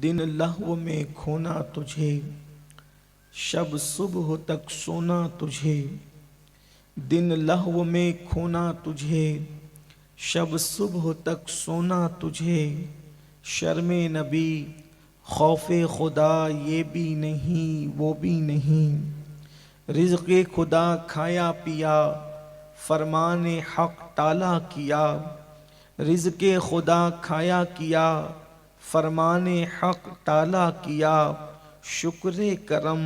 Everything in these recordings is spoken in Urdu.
دن لہو میں کھونا تجھے، شب صبح تک سونا تجھے، دن لہو میں کھونا تجھے، شب صبح تک سونا تجھے، شرم نبی خوف خدا یہ بھی نہیں وہ بھی نہیں، رزق خدا کھایا پیا فرمان حق ٹالا کیا، رزق خدا کھایا کیا فرمان حق ٹالا کیا، شکر کرم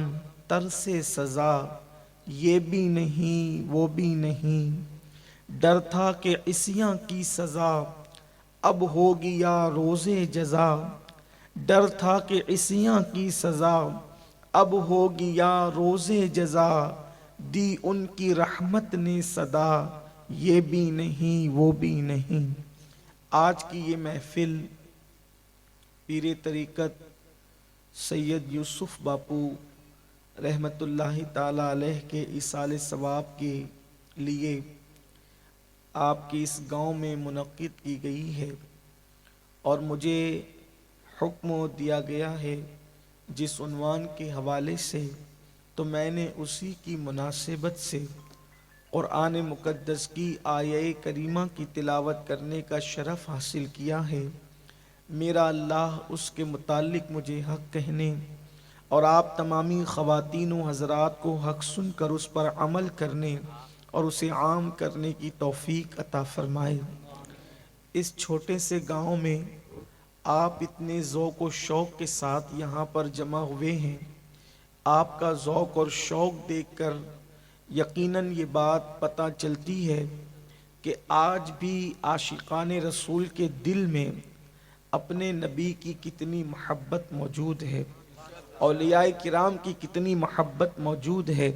ترس سزا یہ بھی نہیں وہ بھی نہیں، ڈر تھا کہ عصیاں کی سزا اب ہوگی یا روز جزا، ڈر تھا کہ عصیاں کی سزا اب ہوگی یا روز جزا، دی ان کی رحمت نے صدا یہ بھی نہیں وہ بھی نہیں۔ آج کی یہ محفل پیر طریقت سید یوسف باپو رحمت اللہ تعالی علیہ کے ایصال ثواب کے لیے آپ کے اس گاؤں میں منعقد کی گئی ہے، اور مجھے حکم دیا گیا ہے جس عنوان کے حوالے سے، تو میں نے اسی کی مناسبت سے قرآن مقدس کی آیہ کریمہ کی تلاوت کرنے کا شرف حاصل کیا ہے۔ میرا اللہ اس کے متعلق مجھے حق کہنے اور آپ تمامی خواتین و حضرات کو حق سن کر اس پر عمل کرنے اور اسے عام کرنے کی توفیق عطا فرمائے۔ اس چھوٹے سے گاؤں میں آپ اتنے ذوق و شوق کے ساتھ یہاں پر جمع ہوئے ہیں، آپ کا ذوق اور شوق دیکھ کر یقیناً یہ بات پتہ چلتی ہے کہ آج بھی عاشقان رسول کے دل میں اپنے نبی کی کتنی محبت موجود ہے، اولیاء کرام کی کتنی محبت موجود ہے۔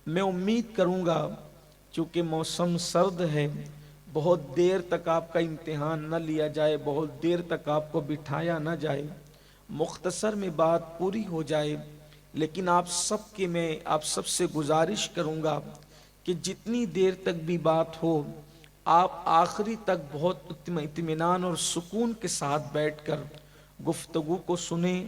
میں امید کروں گا چونکہ موسم سرد ہے، بہت دیر تک آپ کا امتحان نہ لیا جائے، بہت دیر تک آپ کو بٹھایا نہ جائے، مختصر میں بات پوری ہو جائے، لیکن آپ سب سے گزارش کروں گا کہ جتنی دیر تک بھی بات ہو آپ آخری تک بہت اطمینان اور سکون کے ساتھ بیٹھ کر گفتگو کو سنیں۔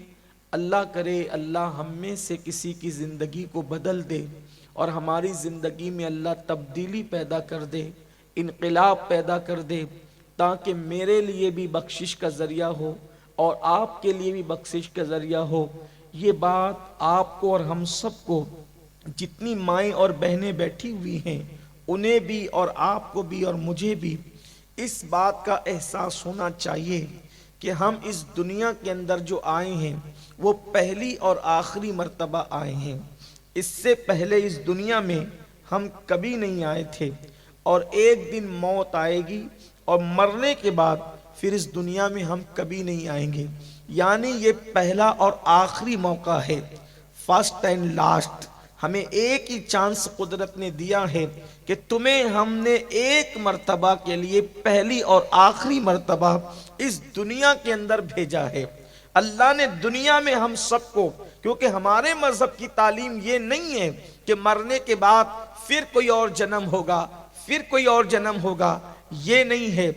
اللہ کرے اللہ ہم میں سے کسی کی زندگی کو بدل دے اور ہماری زندگی میں اللہ تبدیلی پیدا کر دے، انقلاب پیدا کر دے، تاکہ میرے لیے بھی بخشش کا ذریعہ ہو اور آپ کے لیے بھی بخشش کا ذریعہ ہو۔ یہ بات آپ کو اور ہم سب کو، جتنی مائیں اور بہنیں بیٹھی ہوئی ہیں انہیں بھی اور آپ کو بھی اور مجھے بھی اس بات کا احساس ہونا چاہیے کہ ہم اس دنیا کے اندر جو آئے ہیں وہ پہلی اور آخری مرتبہ آئے ہیں۔ اس سے پہلے اس دنیا میں ہم کبھی نہیں آئے تھے، اور ایک دن موت آئے گی اور مرنے کے بعد پھر اس دنیا میں ہم کبھی نہیں آئیں گے، یعنی یہ پہلا اور آخری موقع ہے، فرسٹ اینڈ لاسٹ۔ ہمیں ایک ہی چانس قدرت نے دیا ہے کہ تمہیں ہم نے ایک مرتبہ کے لیے پہلی اور آخری مرتبہ اس دنیا کے اندر بھیجا ہے۔ اللہ نے دنیا میں ہم سب کو، کیونکہ ہمارے مذہب کی تعلیم یہ نہیں ہے کہ مرنے کے بعد پھر کوئی اور جنم ہوگا، پھر کوئی اور جنم ہوگا، یہ نہیں ہے،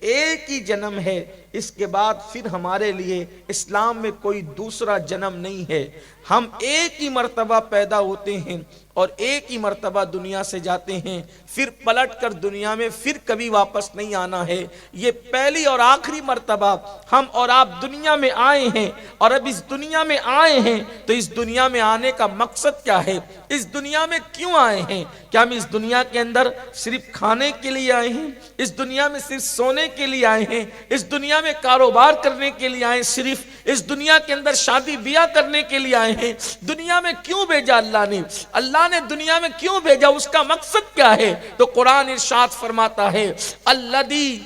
ایک ہی جنم ہے، اس کے بعد پھر ہمارے لیے اسلام میں کوئی دوسرا جنم نہیں ہے۔ ہم ایک ہی مرتبہ پیدا ہوتے ہیں اور ایک ہی مرتبہ دنیا سے جاتے ہیں، پھر پلٹ کر دنیا میں پھر کبھی واپس نہیں آنا ہے۔ یہ پہلی اور آخری مرتبہ ہم اور آپ دنیا میں آئے ہیں، اور اب اس دنیا میں آئے ہیں تو اس دنیا میں آنے کا مقصد کیا ہے، اس دنیا میں کیوں آئے ہیں؟ کیا ہم اس دنیا کے اندر صرف کھانے کے لیے آئے ہیں؟ اس دنیا میں صرف سونے کے لیے آئے ہیں؟ اس دنیا میں کاروبار کرنے کے لیے آئے؟ صرف اس دنیا کے اندر شادی بیاہ کرنے کے لیے آئے ہیں؟ دنیا میں کیوں بھیجا اللہ نے دنیا میں کیوں بھیجا، اس کا مقصد کیا ہے؟ تو قرآن ارشاد فرماتا ہے الذی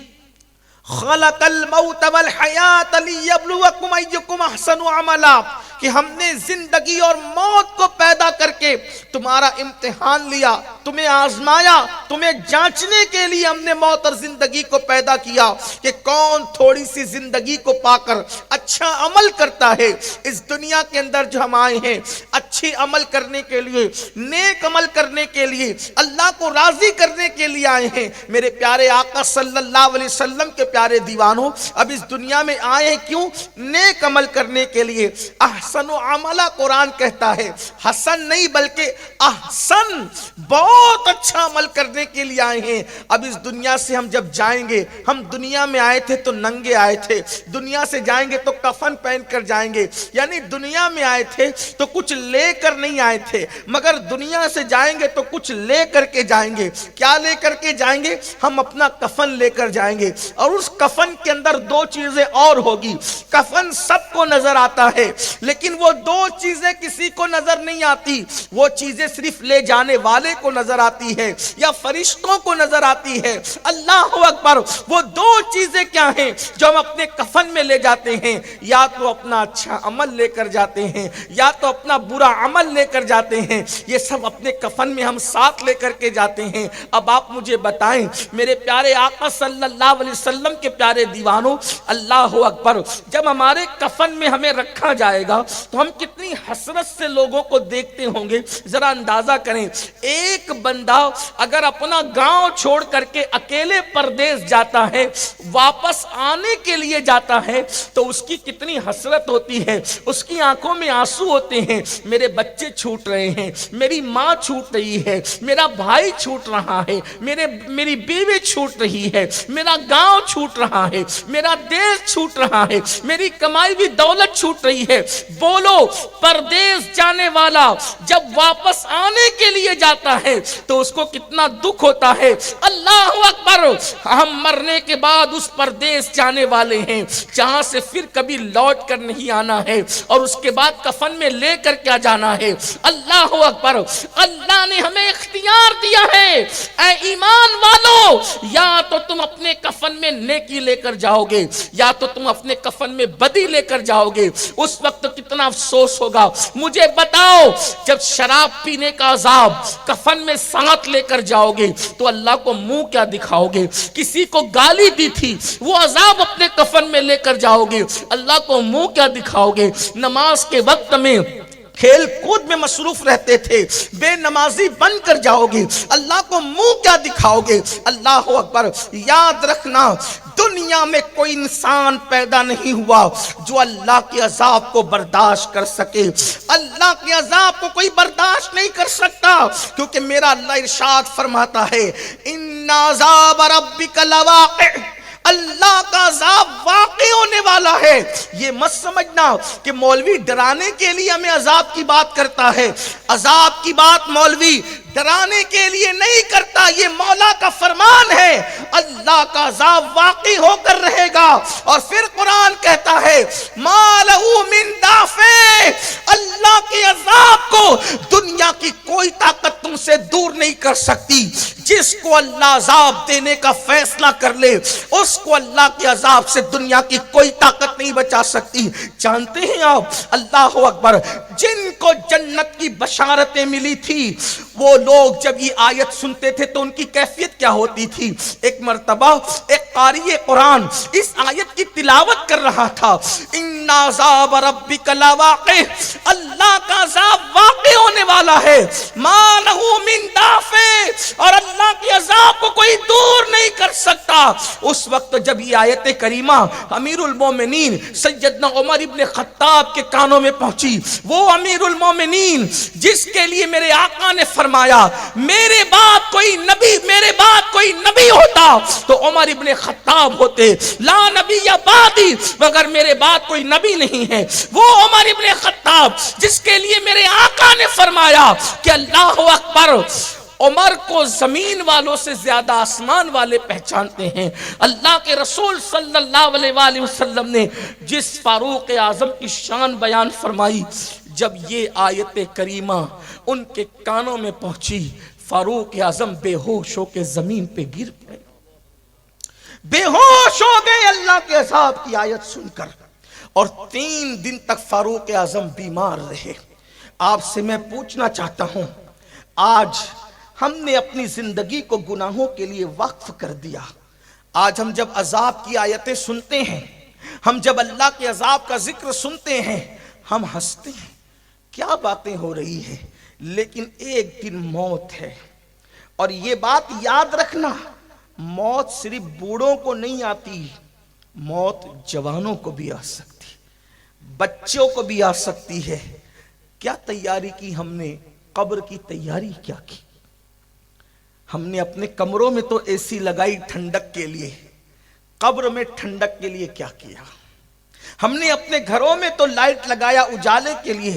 خلق الموت والحیات لیبلوکم ایکم احسن عملا، کہ ہم نے زندگی اور موت کو پیدا کر کے تمہارا امتحان لیا، تمہیں آزمایا، تمہیں جانچنے کے لیے ہم نے موت اور زندگی کو پیدا کیا کہ کون تھوڑی سی زندگی کو پا کر اچھا عمل کرتا ہے۔ اس دنیا کے اندر جو ہم آئے ہیں اچھے عمل کرنے کے لیے، نیک عمل کرنے کے لیے، اللہ کو راضی کرنے کے لیے آئے ہیں۔ میرے پیارے آقا صلی اللہ علیہ وسلم کے پیارے دیوانوں، اب اس دنیا میں آئے ہیں کیوں؟ نیک عمل کرنے کے لیے۔ احسن و عملہ قرآن کہتا ہے، حسن نہیں بلکہ احسن، بہت اچھا عمل کرنے کے لیے آئے ہیں۔ اب اس دنیا سے ہم جب جائیں گے، ہم دنیا میں آئے تھے تو ننگے آئے تھے، دنیا سے جائیں گے تو کفن پہن کر جائیں گے، یعنی دنیا میں آئے تھے تو کچھ لے کر نہیں آئے تھے، مگر دنیا سے جائیں گے تو کچھ لے کر کے جائیں گے۔ کیا لے کر کے جائیں گے؟ ہم اپنا کفن لے کر جائیں گے، اور اس کفن کے اندر دو چیزیں اور ہوگی۔ کفن سب کو نظر آتا ہے، لیکن وہ دو چیزیں کسی کو نظر نہیں آتی۔ وہ چیزیں صرف لے جانے والے کو نظر آتی ہے یا فرشتوں کو نظر آتی ہے۔ اللہ اکبر! وہ دو چیزیں کیا ہیں جو ہم اپنے کفن میں لے جاتے ہیں؟ یا تو اپنا اچھا عمل لے کر جاتے ہیں، یا تو اپنا برا عمل لے کر جاتے ہیں۔ یہ سب اپنے کفن میں ہم ساتھ لے کر کے جاتے ہیں۔ اب آپ مجھے بتائیں میرے پیارے آقا صلی اللہ علیہ وسلم کے پیارے دیوانوں، اللہ اکبر، جب ہمارے کفن میں ہمیں رکھا جائے گا تو ہم کتنی حسرت سے لوگوں کو دیکھتے ہوں گے۔ ذرا اندازہ کریں، ایک بندہ اگر اپنا گاؤں چھوڑ کر کے اکیلے پردیس جاتا ہے، واپس آنے کے لیے جاتا ہے تو اس کی کتنی حسرت ہوتی ہے، اس کی آنکھوں میں آنسو ہوتے ہیں۔ میرے بچے چھوٹ رہے ہیں، میری ماں چھوٹ رہی ہے، میرا بھائی چھوٹ رہا ہے، میری بیوی چھوٹ رہی ہے، میرا گاؤں چھوٹ رہا ہے، میرا دیش چھوٹ رہا ہے، میری کمائی ہوئی دولت چھوٹ رہی ہے۔ بولو، پردیس جانے والا جب واپس آنے کے لیے جاتا ہے تو اس کو کتنا دکھ ہوتا ہے۔ اللہ اکبر! ہم مرنے کے بعد اس پردیس جانے والے ہیں جہاں سے پھر کبھی لوٹ کر نہیں آنا ہے، اور اس کے بعد کفن میں لے کر کیا جانا ہے۔ اللہ اکبر! اللہ نے ہمیں اختیار دیا ہے، اے ایمان والو، یا تو تم اپنے کفن میں نیکی لے کر جاؤ گے، یا تو تم اپنے کفن میں بدی لے کر جاؤ گے۔ اس وقت کتنا افسوس ہوگا۔ مجھے بتاؤ، جب شراب پینے کا عذاب کفن میں ساتھ لے کر جاؤ گے تو اللہ کو منہ کیا دکھاؤ گے؟ کسی کو گالی دی تھی، وہ عذاب اپنے کفن میں لے کر جاؤ گے، اللہ کو منہ کیا دکھاؤ گے؟ نماز کے وقت میں کھیل کود میں مصروف رہتے تھے، بے نمازی بن کر جاؤ گے، اللہ کو منہ کیا دکھاؤ گے؟ اللہ اکبر! یاد رکھنا، دنیا میں کوئی انسان پیدا نہیں ہوا جو اللہ کے عذاب کو برداشت کر سکے۔ اللہ کے عذاب کو کوئی برداشت نہیں کر سکتا، کیونکہ میرا اللہ ارشاد فرماتا ہے، ان عذاب ربک لواقع، اللہ کا عذاب واقع ہونے والا ہے۔ یہ مت سمجھنا کہ مولوی ڈرانے کے لیے ہمیں عذاب کی بات کرتا ہے۔ عذاب کی بات مولوی ڈرانے کے لیے نہیں کرتا، یہ مولا کا فرمان ہے۔ اللہ کا عذاب واقع ہو کر رہے گا، اور پھر قرآن کہتا ہے ما لہو من دافع، اللہ کے عذاب کو دنیا کی کوئی طاقت تم سے دور نہیں کر سکتی۔ جس کو اللہ عذاب دینے کا فیصلہ کر لے، اس کو اللہ کے عذاب سے دنیا کی کوئی طاقت نہیں بچا سکتی۔ جانتے ہیں آپ، اللہ اکبر، جن کو جنت کی بشارتیں ملی تھی، وہ لوگ جب یہ آیت سنتے تھے تو ان کی کیفیت کیا ہوتی تھی؟ ایک مرتبہ ایک قاری قرآن اس آیت کی تلاوت کر رہا تھا، ان عذاب ربک لواقع، اللہ کا عذاب واقع ہونے والا ہے، ما لہو من دافع، اور اللہ کے عذاب کو کوئی دور نہیں کر سکتا۔ اس وقت جب یہ آیت کریمہ امیر المومنین سیدنا عمر ابن خطاب کے کانوں میں پہنچی، وہ امیر المومنین جس کے لیے میرے آقا نے فرمایا میرے بعد کوئی نبی ہوتا تو عمر ابن خطاب ہوتے، لا نبی یا بعدی، مگر میرے بعد کوئی نبی نہیں ہے۔ وہ عمر ابن خطاب جس کے لیے میرے آقا نے فرمایا کہ اللہ اکبر، عمر کو زمین والوں سے زیادہ آسمان والے پہچانتے ہیں۔ اللہ کے رسول صلی اللہ علیہ وآلہ وسلم نے جس فاروق اعظم کی شان بیان فرمائی، جب یہ آیت کریمہ ان کے کانوں میں پہنچی، فاروق اعظم بے ہوش ہو کے زمین پہ گر پڑے، بے ہوش ہو گئے اللہ کے عذاب کی آیت سن کر، اور 3 دن تک فاروق اعظم بیمار رہے۔ آپ سے میں پوچھنا چاہتا ہوں، آج ہم نے اپنی زندگی کو گناہوں کے لیے وقف کر دیا۔ آج ہم جب عذاب کی آیتیں سنتے ہیں، ہم جب اللہ کے عذاب کا ذکر سنتے ہیں، ہم ہنستے ہیں، کیا باتیں ہو رہی ہیں، لیکن ایک دن موت ہے۔ اور یہ بات یاد رکھنا، موت صرف بوڑھوں کو نہیں آتی، موت جوانوں کو بھی آ سکتی، بچوں کو بھی آ سکتی ہے۔ کیا تیاری کی ہم نے؟ قبر کی تیاری کیا کی؟ ہم نے اپنے کمروں میں تو اے سی لگائی ٹھنڈک کے لیے، قبر میں ٹھنڈک کے لیے کیا کیا؟ ہم نے اپنے گھروں میں تو لائٹ لگایا اجالے کے لیے،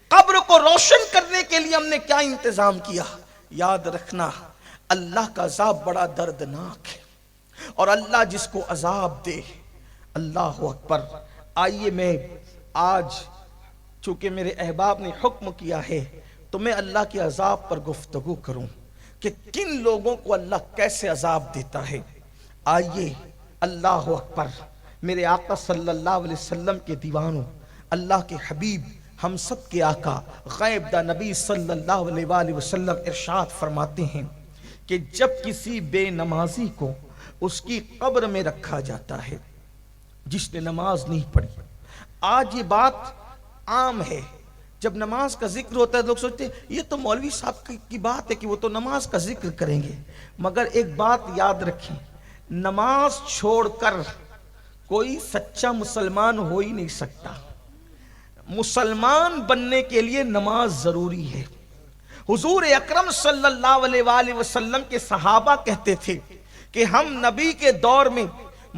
قبر کو روشن کرنے کے لیے ہم نے کیا انتظام کیا؟ یاد رکھنا، اللہ کا عذاب بڑا دردناک ہے، اور اللہ جس کو عذاب دے، اللہ اکبر۔ آئیے میں آج چونکہ میرے احباب نے حکم کیا ہے تو میں اللہ کے عذاب پر گفتگو کروں کہ کن لوگوں کو اللہ کیسے عذاب دیتا ہے۔ آئیے، اللہ اکبر۔ میرے آقا صلی اللہ علیہ وسلم کے دیوانوں، اللہ کے حبیب، ہم سب کے آقا غیب دا نبی صلی اللہ علیہ وآلہ وسلم ارشاد فرماتے ہیں کہ جب کسی بے نمازی کو اس کی قبر میں رکھا جاتا ہے جس نے نماز نہیں پڑھی۔ آج یہ بات عام ہے، جب نماز کا ذکر ہوتا ہے لوگ سوچتے ہیں یہ تو مولوی صاحب کی بات ہے کہ وہ تو نماز کا ذکر کریں گے، مگر ایک بات یاد رکھیں، نماز چھوڑ کر کوئی سچا مسلمان ہو ہی نہیں سکتا۔ مسلمان بننے کے لیے نماز ضروری ہے۔ حضور اکرم صلی اللہ علیہ وآلہ وسلم کے صحابہ کہتے تھے کہ ہم نبی کے دور میں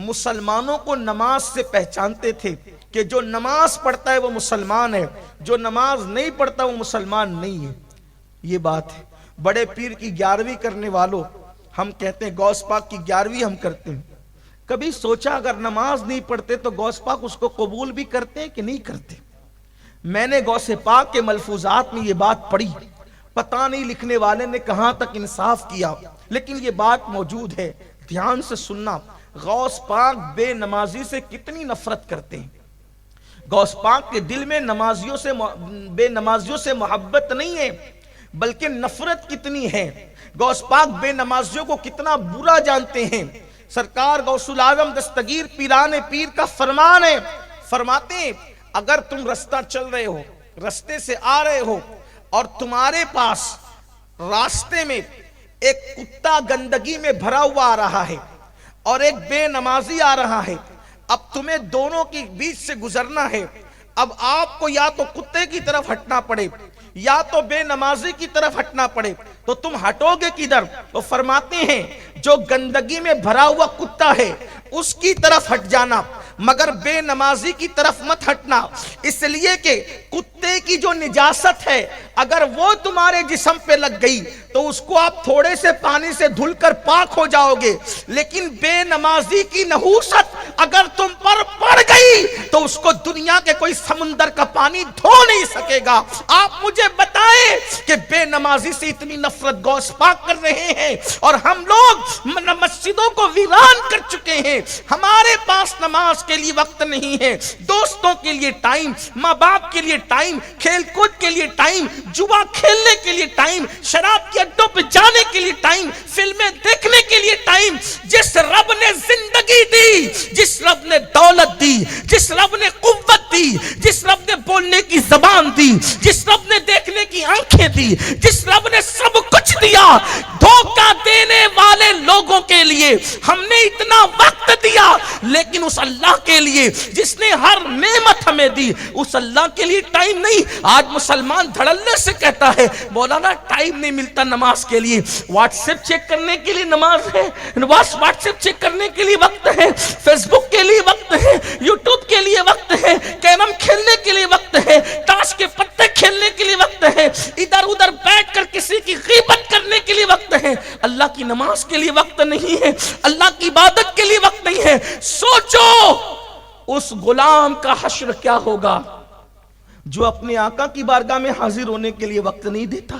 مسلمانوں کو نماز سے پہچانتے تھے کہ جو نماز پڑھتا ہے وہ مسلمان ہے، جو نماز نہیں پڑھتا وہ مسلمان نہیں ہے۔ یہ بات ہے۔ بڑے پیر کی 11ویں کرنے والوں، ہم کہتے ہیں غوث پاک کی 11ویں ہم کرتے ہیں، کبھی سوچا اگر نماز نہیں پڑھتے تو غوث پاک اس کو قبول بھی کرتے ہیں کہ نہیں کرتے؟ میں نے غوث پاک کے ملفوظات میں یہ بات پڑھی، پتہ نہیں لکھنے والے نے کہاں تک انصاف کیا، لیکن یہ بات موجود ہے، دھیان سے سننا۔ غوث پاک بے نمازی سے کتنی نفرت کرتے ہیں۔ غوث پاک کے دل میں بے نمازیوں سے محبت نہیں ہے، بلکہ نفرت کتنی ہے۔ غوث پاک بے نمازیوں کو کتنا برا جانتے ہیں۔ سرکار غوث العظم دستگیر پیران پیر کا فرمان ہے، فرماتے ہیں اگر تم رستہ چل رہے ہو، رستے سے آ رہے ہو اور تمہارے پاس راستے میں ایک کتا گندگی میں بھرا ہوا آ رہا ہے اور ایک بے نمازی آ رہا ہے، اب تمہیں دونوں کے بیچ سے گزرنا ہے، اب آپ کو یا تو کتے کی طرف ہٹنا پڑے یا تو بے نمازی کی طرف ہٹنا پڑے، تو تم ہٹو گے کدھر؟ تو فرماتے ہیں جو گندگی میں بھرا ہوا کتا ہے اس کی طرف ہٹ جانا، مگر بے نمازی کی طرف مت ہٹنا، اس لیے کہ کتے کی جو نجاست ہے اگر وہ تمہارے جسم پہ لگ گئی تو اس کو آپ تھوڑے سے پانی سے دھل کر پاک ہو جاؤ گے، لیکن بے نمازی کی نحوست اگر تم پر پڑ گئی تو اس کو دنیا کے کوئی سمندر کا پانی دھو نہیں سکے گا۔ آپ مجھے بتائیں کہ بے نمازی سے اتنی نفرت غوث پاک کر رہے ہیں اور ہم لوگ مسجدوں کو ویران کر چکے ہیں، ہمارے پاس نماز کے لیے وقت نہیں ہے، دوستوں کے لیے ٹائم، ماں باپ کے لیے ٹائم، کھیل کود کے لیے ٹائم، جوا کھیلنے کے لیے ٹائم، شراب کے اڈوں پہ جانے کے لیے ٹائم، فلمیں دیکھنے کے لیے ٹائم۔ جس رب نے زندگی دی، جس رب نے دولت دی، جس رب نے قوت دی، جس رب نے بولنے کی زبان دی، جس رب نے دیکھنے کی آنکھیں دی، جس رب نے سب کچھ دیا، دھوکہ دینے والے لوگوں کے لیے ہم نے اتنا وقت دیا، لیکن اس اللہ کے لیے جس نے ہر نعمت ہمیں دی اس اللہ کے لیے ٹائم نہیں۔ آج مسلمان دھڑلے سے کہتا ہے مولانا ٹائم نہیں ملتا نماز کے لیے، واٹس ایپ چیک کرنے کے لیے نماز ہے، واٹس ایپ چیک کرنے کے لیے وقت ہے، فیس بک کے لیے وقت ہے، یوٹیوب کے لیے وقت ہے، کیرم کھیلنے کے لیے وقت ہے، تاش کے پتے کھیلنے کے لیے وقت ہے، ادھر ادھر بیٹھ کر کسی کی غیبت کرنے کے لیے وقت ہے، اللہ کی نماز کے لیے وقت نہیں ہے، اللہ کی عبادت کے لیے وقت نہیں ہے۔ سوچو اس غلام کا حشر کیا ہوگا جو اپنے آقا کی بارگاہ میں حاضر ہونے کے لیے وقت نہیں دیتا۔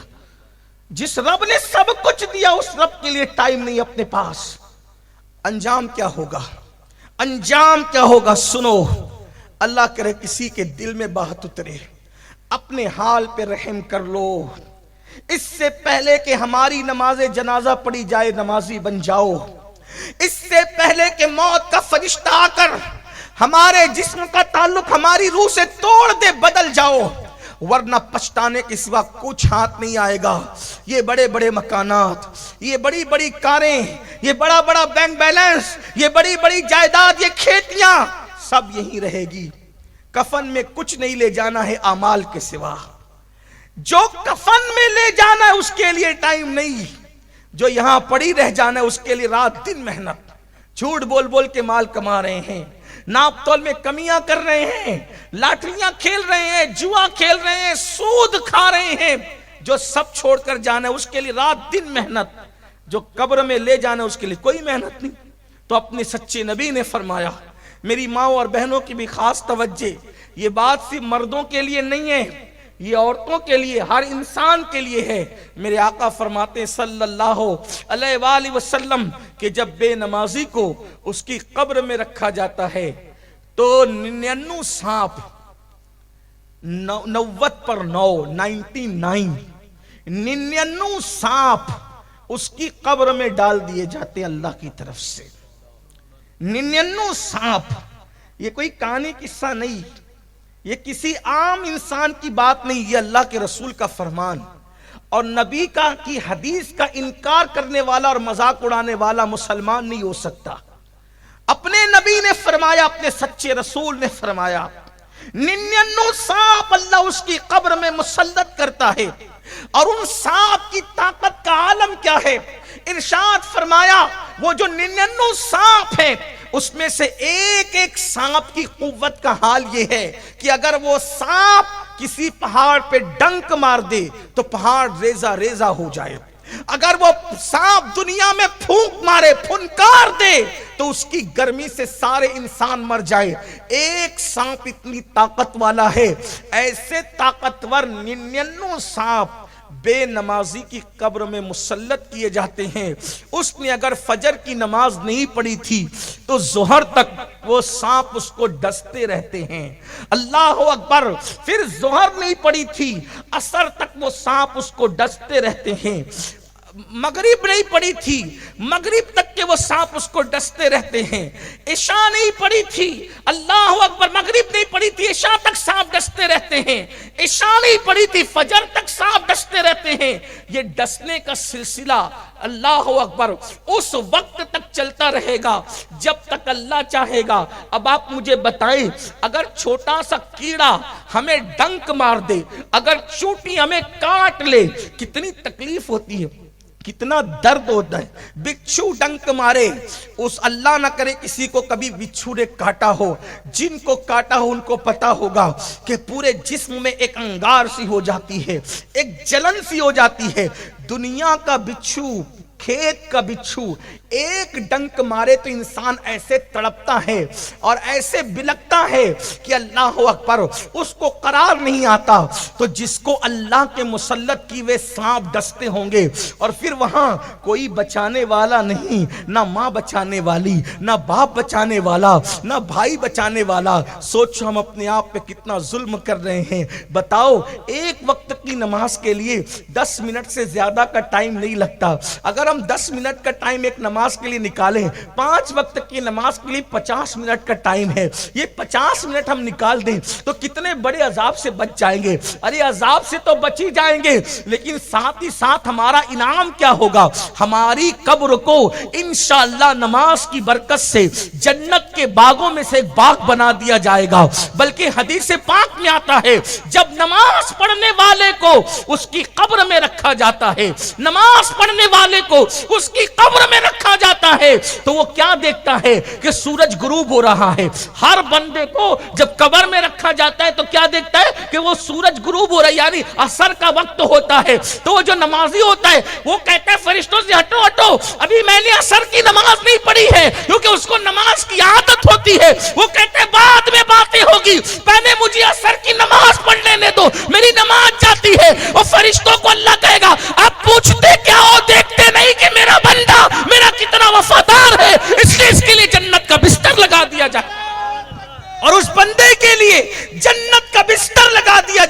جس رب نے سب کچھ دیا اس رب کے لیے ٹائم نہیں اپنے پاس، انجام کیا ہوگا؟ انجام کیا ہوگا؟ سنو، اللہ کرے کسی کے دل میں بات اترے، اپنے حال پہ رحم کر لو، اس سے پہلے کہ ہماری نماز جنازہ پڑھی جائے نمازی بن جاؤ، اس سے پہلے کہ موت کا فرشتہ آ کر ہمارے جسم کا تعلق ہماری روح سے توڑ دے بدل جاؤ، ورنہ پچھتانے کے سوا کچھ ہاتھ نہیں آئے گا۔ یہ بڑے بڑے مکانات، یہ بڑی بڑی کاریں، یہ بڑا بڑا بینک بیلنس، یہ بڑی بڑی جائیداد، یہ کھیتیاں سب یہیں رہے گی۔ کفن میں کچھ نہیں لے جانا ہے اعمال کے سوا۔ جو کفن میں لے جانا ہے اس کے لیے ٹائم نہیں، جو یہاں پڑی رہ جانا ہے اس کے لیے رات دن محنت۔ جھوٹ بول بول کے مال کما رہے ہیں، ناپ تول میں کمیاں کر رہے ہیں، لاٹریاں کھیل رہے ہیں، جوا کھیل رہے ہیں، سود کھا رہے ہیں۔ جو سب چھوڑ کر جانا ہے اس کے لیے رات دن محنت، جو قبر میں لے جانا ہے اس کے لیے کوئی محنت نہیں۔ تو اپنے سچے نبی نے فرمایا، میری ماں اور بہنوں کی بھی خاص توجہ، یہ بات صرف مردوں کے لیے نہیں ہے، یہ عورتوں کے لیے، ہر انسان کے لیے ہے۔ میرے آقا فرماتے ہیں صلی اللہ علیہ وآلہ وسلم کہ جب بے نمازی کو اس کی قبر میں رکھا جاتا ہے تو 99 سانپ، 99 سانپ اس کی قبر میں ڈال دیے جاتے ہیں اللہ کی طرف سے۔ 99 سانپ، یہ کوئی کہانی قصہ نہیں، یہ کسی عام انسان کی بات نہیں، یہ اللہ کے رسول کا فرمان اور نبی کی حدیث کا انکار کرنے والا اور مذاق اڑانے والا مسلمان نہیں ہو سکتا۔ اپنے نبی نے فرمایا، اپنے سچے رسول نے فرمایا، 99 سانپ اللہ اس کی قبر میں مسلط کرتا ہے۔ اور ان سانپ کی طاقت کا عالم کیا ہے؟ ارشاد فرمایا وہ جو 99 سانپ ہیں اس میں سے ایک ایک سانپ کی قوت کا حال یہ ہے کہ اگر وہ سانپ کسی پہاڑ پہ ڈنک مار دے تو پہاڑ ریزہ ریزہ ہو جائے، اگر وہ سانپ دنیا میں پھونک مارے، پھنکار دے تو اس کی گرمی سے سارے انسان مر جائے۔ ایک سانپ اتنی طاقت والا ہے، ایسے طاقتور 99 سانپ بے نمازی کی قبر میں مسلط کیے جاتے ہیں۔ اس نے اگر فجر کی نماز نہیں پڑھی تھی تو ظہر تک وہ سانپ اس کو ڈستے رہتے ہیں، اللہ اکبر۔ پھر ظہر نہیں پڑھی تھی، عصر تک وہ سانپ اس کو ڈستے رہتے ہیں۔ مغرب نہیں پڑھی تھی، مغرب تک کے وہ سانپ اس کو ڈستے رہتے ہیں۔ عشاء نہیں پڑھی تھی، اللہ اکبر، مغرب نہیں پڑھی تھی، عشاء تک سانپ ڈستے رہتے ہیں۔ عشاء نہیں پڑھی تھی، فجر تک سانپ ڈستے رہتے ہیں۔ یہ ڈسنے کا سلسلہ اللہ اکبر اس وقت تک چلتا رہے گا جب تک اللہ چاہے گا۔ اب آپ مجھے بتائیں، اگر چھوٹا سا کیڑا ہمیں ڈنک مار دے، اگر چونٹی ہمیں کاٹ لے، کتنی تکلیف ہوتی ہے، کتنا درد ہوتا ہے۔ بچھو ڈنک مارے، اس اللہ نہ کرے کسی کو کبھی بچھو نے کاٹا ہو، جن کو کاٹا ہو ان کو پتا ہوگا کہ پورے جسم میں ایک انگار سی ہو جاتی ہے، ایک جلن سی ہو جاتی ہے۔ دنیا کا بچھو، کھیت کا بچھو ایک ڈنک مارے تو انسان ایسے تڑپتا ہے اور ایسے بلکتا ہے کہ اللہ اکبر، اس کو قرار نہیں آتا۔ تو جس کو اللہ کے مسلط کی ہوئے سانپ ڈستے ہوں گے اور پھر وہاں کوئی بچانے والا نہیں، نہ ماں بچانے والی، نہ باپ بچانے والا، نہ بھائی بچانے والا، سوچو ہم اپنے آپ پہ کتنا ظلم کر رہے ہیں۔ بتاؤ، ایک وقت کی نماز کے لیے 10 منٹ سے زیادہ کا ٹائم نہیں لگتا۔ اگر ہم 10 منٹ کا ٹائم ایک نماز کے لیے نکالیں، 5 وقت کی نماز کے لیے 50 منٹ کا ٹائم ہے، یہ 50 منٹ ہم نکال دیں تو کتنے بڑے عذاب سے بچ جائیں گے۔ ارے عذاب سے تو بچ ہی جائیں گے، لیکن ساتھ ہی ساتھ ہمارا انعام کیا ہوگا؟ ہماری قبر کو انشاءاللہ نماز کی برکت سے جنت کے باغوں میں سے ایک باغ بنا دیا جائے گا۔ بلکہ حدیث پاک میں آتا ہے جب نماز پڑھنے والے کو اس کی قبر میں رکھا جاتا ہے، نماز پڑھنے والے کو اس کی قبر میں رکھا جاتا ہے تو وہ کیا دیکھتا ہے کہ سورج غروب ہو رہا ہے۔ ہر بندے کو جب قبر میں رکھا جاتا ہے تو کیا دیکھتا ہے کہ وہ سورج غروب ہو رہا ہے، یعنی عصر کا وقت ہوتا ہے۔ تو وہ جو نمازی ہوتا ہے وہ کہتا ہے فرشتوں سے ہٹو ہٹو، ابھی میں نے عصر کی نماز نہیں پڑھی ہے، کیونکہ اس کو نماز کی عادت ہوتی ہے۔ وہ کہتے ہیں بعد میں باتیں ہوگی، پہلے مجھے عصر کی نماز پڑھ لینے دو، میری نماز جاتی ہے۔ اور فرشتوں کو اللہ کہے گا اب پوچھتے کیا ہو، دیکھتے نہیں کہ میرا بندہ میرا کتنا وفادار ہے، اس لیے اس کے لیے جنت کا بستر لگا دیا جائے، اور اس بندے کے لیے جنت کا بستر لگا دیا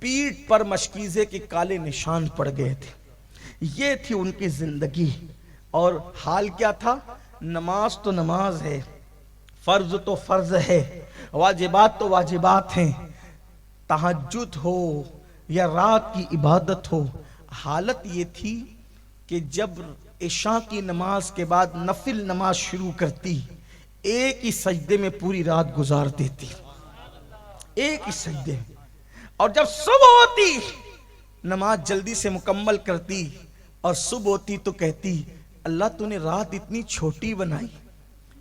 پیٹھ پر مشکیزے کے کالے نشان پڑ گئے تھے. یہ تھی ان کی زندگی. اور حال کیا تھا؟ نماز تو نماز ہے، فرض تو فرض ہے، واجبات تو واجبات ہیں، تہجد ہو یا رات کی عبادت ہو. حالت یہ تھی کہ جب عشاء کی نماز کے بعد نفل نماز شروع کرتی، ایک ہی سجدے میں پوری رات گزار دیتی، ایک ہی سجدے میں. اور جب صبح ہوتی نماز جلدی سے مکمل کرتی، اور صبح ہوتی تو کہتی اللہ تو نے رات اتنی چھوٹی بنائی،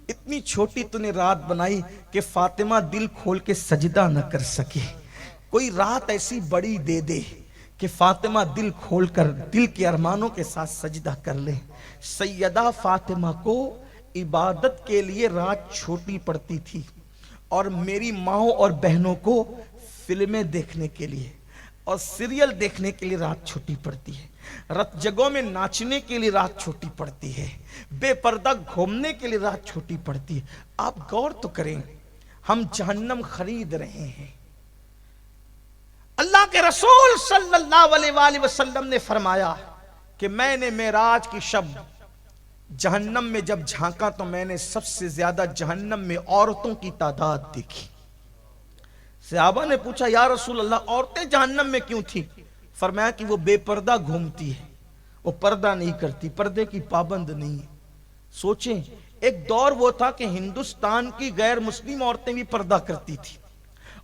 اتنی چھوٹی تو نے رات بنائی کہ فاطمہ دل کھول کے سجدہ نہ کر سکے. کوئی رات ایسی بڑی دے دے کہ فاطمہ دل کھول کر دل کے ارمانوں کے ساتھ سجدہ کر لے. سیدہ فاطمہ کو عبادت کے لیے رات چھوٹی پڑتی تھی، اور میری ماؤں اور بہنوں کو فلمیں دیکھنے کے لیے اور سیریل دیکھنے کے لیے رات چھوٹی پڑتی ہے، رت جگہوں میں ناچنے کے لیے رات چھوٹی پڑتی ہے، بے پردہ گھومنے کے لیے رات چھوٹی پڑتی ہے. آپ غور تو کریں، ہم جہنم خرید رہے ہیں. اللہ کے رسول صلی اللہ علیہ وآلہ وسلم نے فرمایا کہ میں نے معراج کی شب جہنم میں جب جھانکا تو میں نے سب سے زیادہ جہنم میں عورتوں کی تعداد دیکھی. صحابہ نے پوچھا یا رسول اللہ عورتیں جہنم میں کیوں تھی؟ فرمایا کہ وہ بے پردہ گھومتی ہے، وہ پردہ نہیں کرتی، پردے کی پابند نہیں ہے. سوچیں، ایک دور وہ تھا کہ ہندوستان کی غیر مسلم عورتیں بھی پردہ کرتی تھی،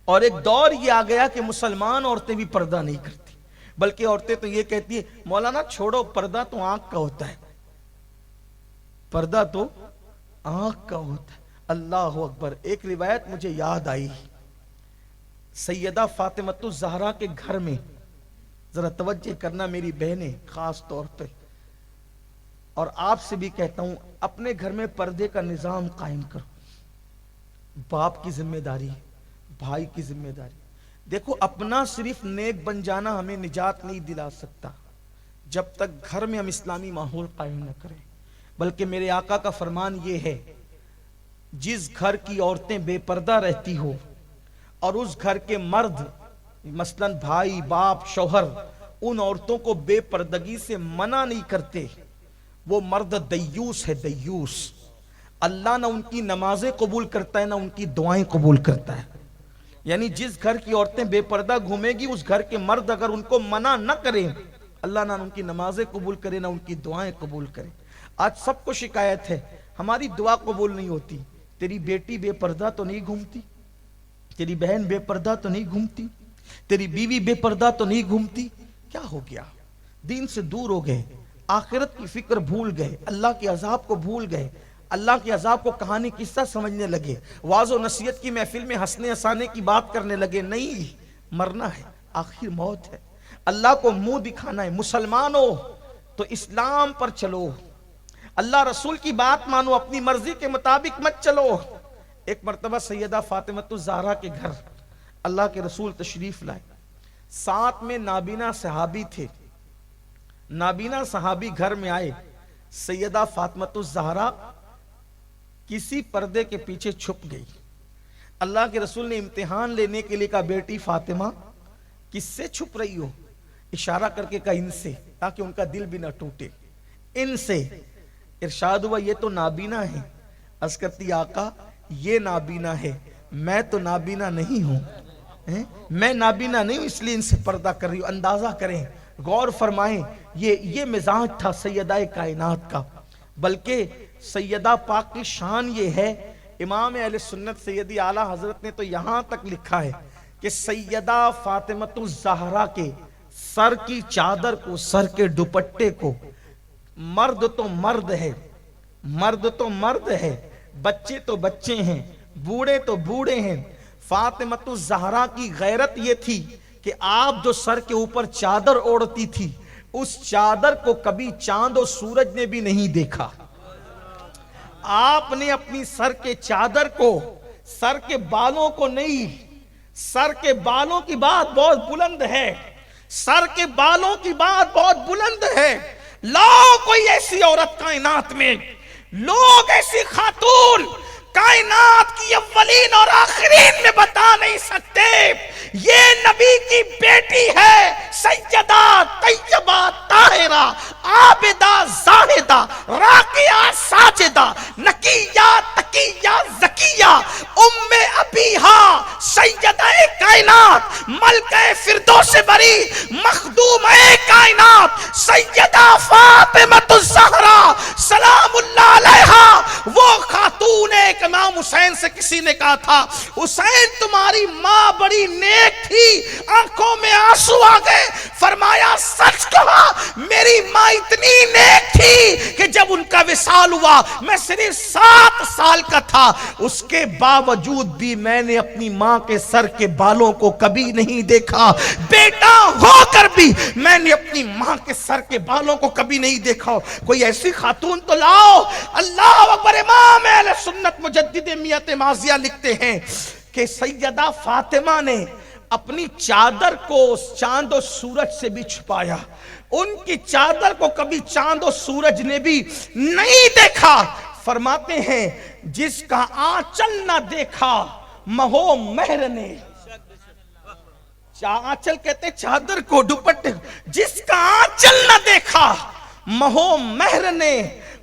اور ایک دور یہ آ گیا کہ مسلمان عورتیں بھی پردہ نہیں کرتی، بلکہ عورتیں تو یہ کہتی ہیں مولانا چھوڑو، پردہ تو آنکھ کا ہوتا ہے، پردہ تو آنکھ کا ہوتا ہے. اللہ اکبر. ایک روایت مجھے یاد آئی، سیدہ فاطمہ الزہرا کے گھر میں، ذرا توجہ کرنا میری بہنیں خاص طور پہ، اور آپ سے بھی کہتا ہوں اپنے گھر میں پردے کا نظام قائم کرو. باپ کی ذمہ داری، بھائی کی ذمہ داری. دیکھو، اپنا صرف نیک بن جانا ہمیں نجات نہیں دلا سکتا جب تک گھر میں ہم اسلامی ماحول قائم نہ کریں. بلکہ میرے آقا کا فرمان یہ ہے، جس گھر کی عورتیں بے پردہ رہتی ہو اور اس گھر کے مرد مثلاً بھائی، باپ، شوہر ان عورتوں کو بے پردگی سے منع نہیں کرتے، وہ مرد دیوس ہے، دیوس. اللہ نہ ان کی نمازیں قبول کرتا ہے نہ ان کی دعائیں قبول کرتا ہے. یعنی جس گھر کی عورتیں بے پردہ گھومے گی، اس گھر کے مرد اگر ان کو منع نہ کریں، اللہ نہ ان کی نمازیں قبول کرے نہ ان کی دعائیں قبول کرے. آج سب کو شکایت ہے ہماری دعا قبول نہیں ہوتی. تیری بیٹی بے پردہ تو نہیں گھومتی، تیری بہن بے پردہ تو نہیں گھومتی، تیری بیوی بے پردہ تو نہیں گھومتی. کیا ہو گیا؟ دین سے دور ہو گئے، آخرت کی فکر بھول گئے، اللہ کے عذاب کو بھول گئے، اللہ کے عذاب کو کہانی قصہ سمجھنے لگے، واعظ و نصیحت کی محفل میں ہنسنے ہنسانے کی بات کرنے لگے. نہیں، مرنا ہے، آخر موت ہے، اللہ کو منہ دکھانا ہے. مسلمان ہو تو اسلام پر چلو، اللہ رسول کی بات مانو، اپنی مرضی کے مطابق مت چلو. ایک مرتبہ سیدہ فاطمہ الزہرا کے گھر اللہ کے رسول تشریف لائے، ساتھ میں نابینا صحابی تھے. نابینا صحابی گھر میں آئے، سیدہ فاطمہ الزہرا کسی پردے کے پیچھے چھپ گئی. اللہ کے رسول نے امتحان لینے کے لیے کہا بیٹی فاطمہ کس سے چھپ رہی ہو؟ اشارہ کر کے کہا ان سے، تاکہ ان کا دل بھی نہ ٹوٹے. ان سے ارشاد ہوا یہ تو نابینا ہے. عرض کرتی آقا یہ نابینا ہے، میں تو نابینا نہیں ہوں، میں نابینا نہیں ہوں، اس لیے ان سے پردہ کر رہی ہوں. اندازہ کریں، غور فرمائیں، یہ مزاج تھا سیدہ کائنات کا. بلکہ سیدہ پاک کی شان یہ ہے، امام اہل سنت سیدی اعلیٰ حضرت نے تو یہاں تک لکھا ہے کہ سیدہ فاطمہ الزہرا کے سر کی چادر کو، سر کے دوپٹے کو، مرد تو مرد ہے، مرد تو مرد ہے، بچے تو بچے ہیں، بوڑھے تو بوڑھے ہیں. فاطمہ الزہرا کی غیرت یہ تھی کہ آپ جو سر کے اوپر چادر اوڑھتی تھی، اس چادر کو کبھی چاند و سورج نے بھی نہیں دیکھا. آپ نے اپنی سر کے چادر کو، سر کے بالوں کو نہیں، سر کے بالوں کی بات بہت بلند ہے، سر کے بالوں کی بات بہت بلند ہے. کوئی ایسی عورت کائنات میں، لوگ ایسی خاتون کائنات کی اولین اور آخرین میں بتا نہیں سکتے یہ نبی کی بیٹی راکیہ ساجدہ نکیہ تقیہ زکیہ ام ابیہا سیدہ کائنات ملکہ فردوس بری مخدومہ کائنات سیدہ فاطمۃ الزہرا سلام اللہ علیہا، وہ خاتون ایک امام حسین سے کسی نے کہا تھا حسین تمہاری ماں بڑی نیک تھی، آنکھوں میں آنسو آ گئے، فرمایا سچ کہا میری ماں اتنی نیک تھی کہ جب ان کا وصال ہوا میں صرف 7 سال کا تھا، اس کے باوجود بھی میں نے اپنی ماں کے سر کے بالوں کو کبھی نہیں دیکھا، بیٹا ہو کر بھی میں نے اپنی ماں کے سر کے بالوں کو کبھی نہیں دیکھا، کوئی ایسی خاتون تو لاؤ۔ اللہ اکبر۔ امام اہل سنت مجدد میت ماضیہ لکھتے ہیں کہ سیدہ فاطمہ نے اپنی چادر کو چاند و سورج سے بھی چھپایا، ان کی چادر کو کبھی چاند و سورج نے بھی نہیں دیکھا۔ فرماتے ہیں جس کا آنچل نہ دیکھا مہو مہر نے، آنچل کہتے چادر کو، دوپٹے، جس کا آنچل نہ دیکھا مہو مہر نے،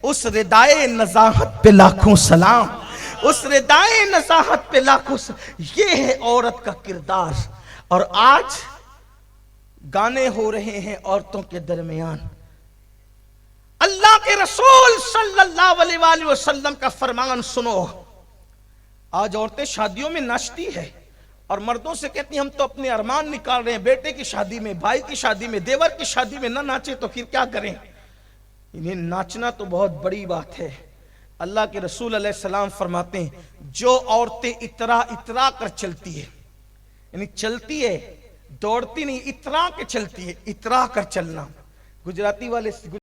اس ردائے نزاہت پہ لاکھوں سلام، اس ردائے نزاہت پہ لاکھوں سلام۔ یہ ہے عورت کا کردار۔ اور آج گانے ہو رہے ہیں عورتوں کے درمیان۔ اللہ کے رسول صلی اللہ علیہ وآلہ وسلم کا فرمان سنو، آج عورتیں شادیوں میں ناچتی ہے اور مردوں سے کہتی ہیں ہم تو اپنے ارمان نکال رہے ہیں، بیٹے کی شادی میں، بھائی کی شادی میں، دیور کی شادی میں نہ ناچے تو پھر کیا کریں؟ انہیں ناچنا تو بہت بڑی بات ہے۔ اللہ کے رسول علیہ السلام فرماتے ہیں جو عورتیں اترا کر چلتی ہے، یعنی چلتی ہے دوڑتی نہیں، اترا کے چلتی ہے، اترا کر چلنا، گجراتی والے